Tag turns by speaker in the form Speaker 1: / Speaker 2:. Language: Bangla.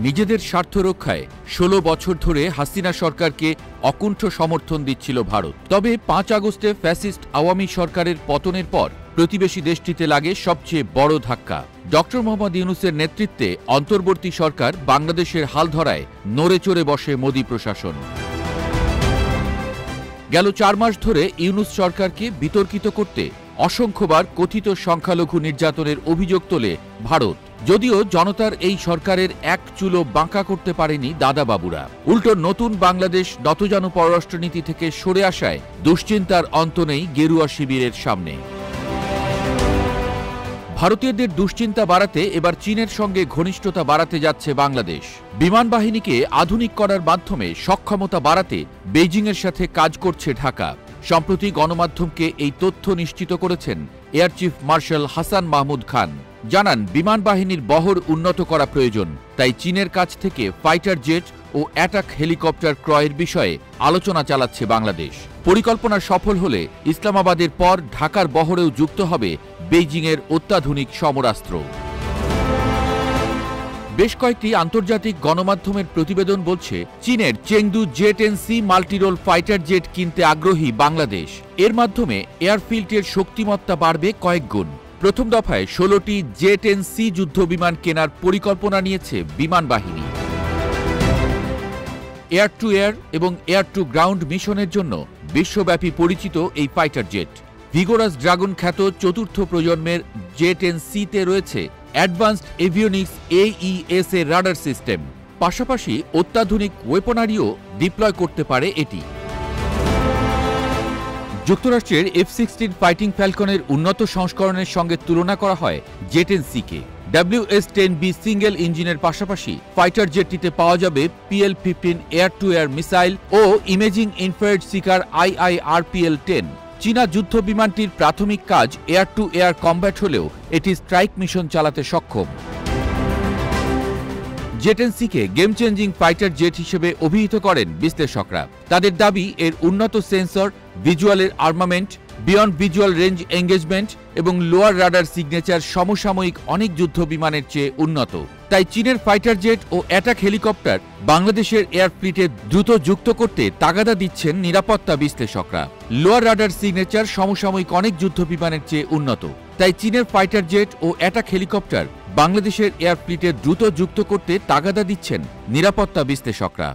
Speaker 1: নিজেদের স্বার্থ রক্ষায় ১৬ বছর ধরে হাসিনা সরকারকে অকুণ্ঠ সমর্থন দিচ্ছিল ভারত। তবে ৫ আগস্টে ফ্যাসিস্ট আওয়ামী সরকারের পতনের পর প্রতিবেশী দেশটিতে লাগে সবচেয়ে বড় ধাক্কা। ডক্টর মোহাম্মদ ইউনূসের নেতৃত্বে অন্তর্বর্তী সরকার বাংলাদেশের হাল ধরায় নড়ে চড়ে বসে মোদি প্রশাসন। গেল ৪ মাস ধরে ইউনূস সরকারকে বিতর্কিত করতে অসংখ্যবার কথিত সংখ্যালঘু নির্যাতনের অভিযোগ তোলে ভারত। যদিও জনতার এই সরকারের এক চুলো বাঁকা করতে পারেনি দাদাবাবুরা। উল্টো নতুন বাংলাদেশ নতজানু পররাষ্ট্রনীতি থেকে সরে আসায় দুশ্চিন্তার অন্ত নেই গেরুয়া শিবিরের সামনে। ভারতীয়দের দুশ্চিন্তা বাড়াতে এবার চীনের সঙ্গে ঘনিষ্ঠতা বাড়াতে যাচ্ছে বাংলাদেশ। বিমান বাহিনীকে আধুনিক করার মাধ্যমে সক্ষমতা বাড়াতে বেইজিংয়ের সাথে কাজ করছে ঢাকা। সম্প্রতি গণমাধ্যমকে এই তথ্য নিশ্চিত করেছেন air chief marshal Hasan Mahmud Khan. জানান, বিমান বাহিনীর বহর উন্নত করা প্রয়োজন, তাই চীনের কাছ থেকে ফাইটার জেট ও অ্যাটাক হেলিকপ্টার ক্রয়ের বিষয়ে আলোচনা চালাচ্ছে বাংলাদেশ। পরিকল্পনা সফল হলে ইসলামাবাদের পর ঢাকার বহরেও যুক্ত হবে বেইজিংয়ের অত্যাধুনিক সমরাস্ত্র। বেশ কয়েকটি আন্তর্জাতিক গণমাধ্যমের প্রতিবেদন বলছে, চীনের Chengdu J-10C multirole fighter jet কিনতে আগ্রহী বাংলাদেশ। এর মাধ্যমে এয়ারফিল্ডের শক্তিমত্তা বাড়বে কয়েক গুণ। প্রথম দফায় ১৬টি J-10C যুদ্ধবিমান কেনার পরিকল্পনা নিয়েছে বিমান বাহিনী। এয়ার টু এয়ার এবং এয়ার টু গ্রাউন্ড মিশনের জন্য বিশ্বব্যাপী পরিচিত এই ফাইটার জেট। ভিগোরাস ড্রাগন খ্যাত চতুর্থ প্রজন্মের J-10C-তে রয়েছে অ্যাডভান্সড এভিওনিক্স AES এর রাডার সিস্টেম। পাশাপাশি অত্যাধুনিক ওয়েপনারিও ডিপ্লয় করতে পারে এটি। যুক্তরাষ্ট্রের F-16 ফাইটিং ফ্যালকনের উন্নত সংস্করণের সঙ্গে তুলনা করা হয় J-10C-কে। WS-10B সিঙ্গেল ইঞ্জিনের পাশাপাশি ফাইটার জেটটিতে পাওয়া যাবে PL-15 air to air missile ও ইমেজিং ইনফ্রারেড সিকার IIRPL-10। চীনা যুদ্ধ বিমানটির প্রাথমিক কাজ এয়ার টু এয়ার কমব্যাট হলেও এটি স্ট্রাইক মিশন চালাতে সক্ষম। J-10C-কে গেম চেঞ্জিং ফাইটার জেট হিসেবে অভিহিত করেন বিশ্লেষকরা। তাদের দাবি, এর উন্নত সেন্সর, ভিজুয়ালের armament, beyond visual range engagement এবং লোয়ার রাডার সিগনেচার সমসাময়িক অনেক যুদ্ধ বিমানের চেয়ে উন্নত। তাই চীনের ফাইটার জেট ও অ্যাটাক হেলিকপ্টার বাংলাদেশের এয়ার ফ্লিটে দ্রুত যুক্ত করতে তাগাদা দিচ্ছেন নিরাপত্তা বিশ্লেষকরা। লোয়ার রাডার সিগনেচার সমসাময়িক অনেক যুদ্ধ বিমানের চেয়ে উন্নত। তাই চীনের ফাইটার জেট ও অ্যাটাক হেলিকপ্টার বাংলাদেশের এয়ার ফ্লিটে দ্রুত যুক্ত করতে তাগাদা দিচ্ছেন নিরাপত্তা বিশ্লেষকরা।